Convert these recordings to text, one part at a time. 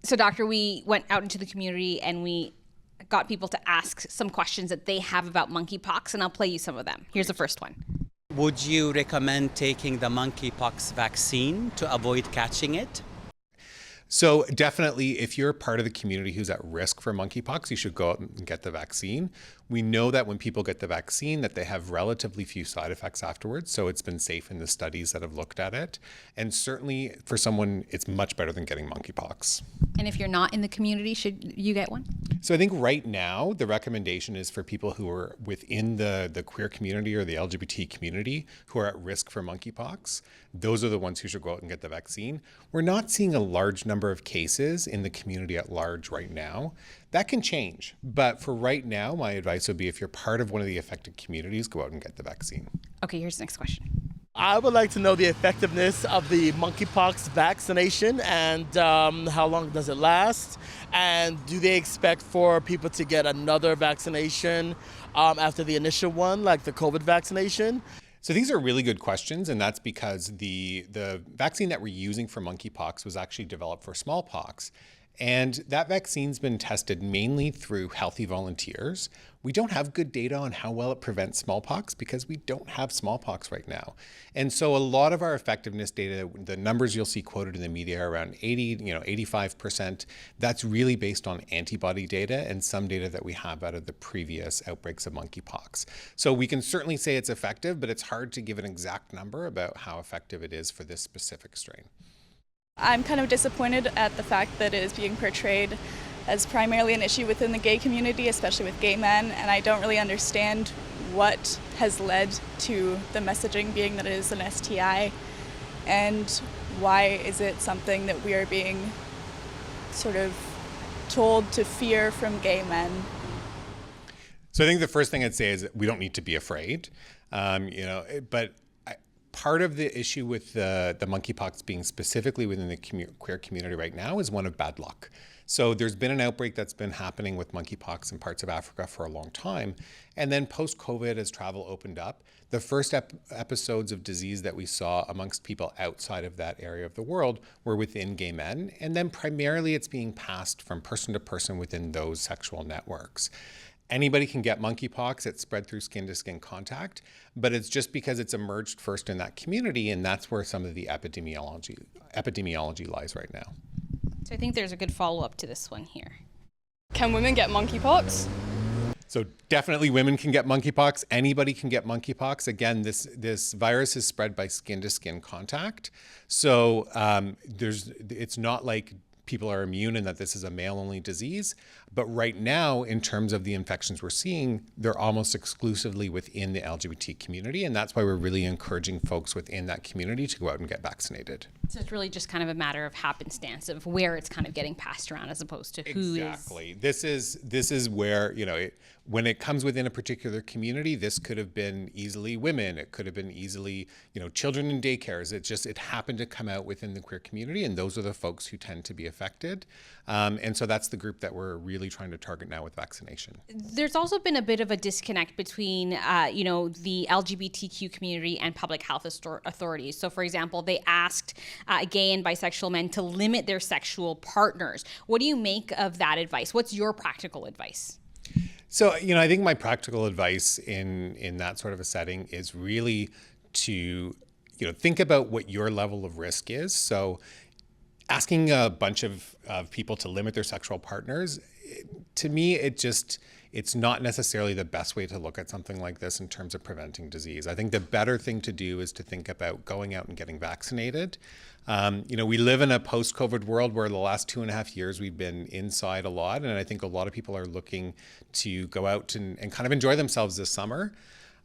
So, doctor, we went out into the community and we got people to ask some questions that they have about monkeypox, and I'll play you some of them. Here's the first one. Would you recommend taking the monkeypox vaccine to avoid catching it? So definitely, if you're part of the community who's at risk for monkeypox, you should go out and get the vaccine. We know that when people get the vaccine, that they have relatively few side effects afterwards. So it's been safe in the studies that have looked at it. And certainly for someone, it's much better than getting monkeypox. And if you're not in the community, should you get one? So I think right now, the recommendation is for people who are within the queer community or the LGBT community who are at risk for monkeypox. Those are the ones who should go out and get the vaccine. We're not seeing a large number of cases in the community at large right now. That can change. But for right now, my advice would be if you're part of one of the affected communities, go out and get the vaccine. Okay, here's the next question. I would like to know the effectiveness of the monkeypox vaccination and how long does it last? And do they expect for people to get another vaccination after the initial one, like the COVID vaccination? So these are really good questions, and that's because the vaccine that we're using for monkeypox was actually developed for smallpox. And that vaccine's been tested mainly through healthy volunteers. We don't have good data on how well it prevents smallpox because we don't have smallpox right now. And so a lot of our effectiveness data, the numbers you'll see quoted in the media are around 85%. That's really based on antibody data and some data that we have out of the previous outbreaks of monkeypox. So we can certainly say it's effective, but it's hard to give an exact number about how effective it is for this specific strain. I'm kind of disappointed at the fact that it is being portrayed as primarily an issue within the gay community, especially with gay men, and I don't really understand what has led to the messaging being that it is an STI, and why is it something that we are being sort of told to fear from gay men. So I think the first thing I'd say is that we don't need to be afraid, but part of the issue with the monkeypox being specifically within the queer community right now is one of bad luck. So there's been an outbreak that's been happening with monkeypox in parts of Africa for a long time. And then post-COVID, as travel opened up, the first episodes of disease that we saw amongst people outside of that area of the world were within gay men. And then primarily it's being passed from person to person within those sexual networks. Anybody can get monkeypox. It's spread through skin-to-skin contact, but it's just because it's emerged first in that community, and that's where some of the epidemiology lies right now. So I think there's a good follow-up to this one here. Can women get monkeypox? So definitely women can get monkeypox. Anybody can get monkeypox. Again, this virus is spread by skin-to-skin contact. So it's not like people are immune and that this is a male-only disease. But right now, in terms of the infections we're seeing, they're almost exclusively within the LGBT community. And that's why we're really encouraging folks within that community to go out and get vaccinated. So it's really just kind of a matter of happenstance of where it's kind of getting passed around as opposed to who is. Exactly. This is where, when it comes within a particular community, this could have been easily women. It could have been easily, children in daycares. It happened to come out within the queer community, and those are the folks who tend to be affected. And so that's the group that we're really trying to target now with vaccination. There's also been a bit of a disconnect between, the LGBTQ community and public health authorities. So, for example, they asked gay and bisexual men to limit their sexual partners. What do you make of that advice? What's your practical advice? So, I think my practical advice in that sort of a setting is really to, think about what your level of risk is. So asking a bunch of people to limit their sexual partners, to me, it's not necessarily the best way to look at something like this in terms of preventing disease. I think the better thing to do is to think about going out and getting vaccinated. We live in a post-COVID world where the last 2.5 years we've been inside a lot, and I think a lot of people are looking to go out and kind of enjoy themselves this summer.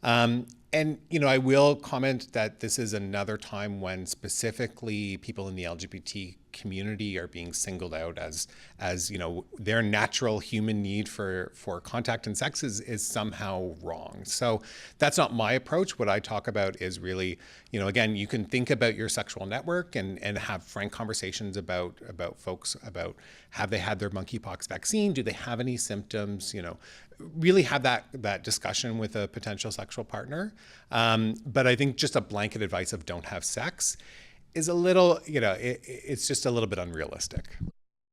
I will comment that this is another time when specifically people in the LGBT community are being singled out as their natural human need for contact and sex is somehow wrong. So that's not my approach. What I talk about is really, again, you can think about your sexual network and have frank conversations about folks about have they had their monkeypox vaccine? Do they have any symptoms? Really have that discussion with a potential sexual partner. But I think just a blanket advice of don't have sex is a little, it's just a little bit unrealistic.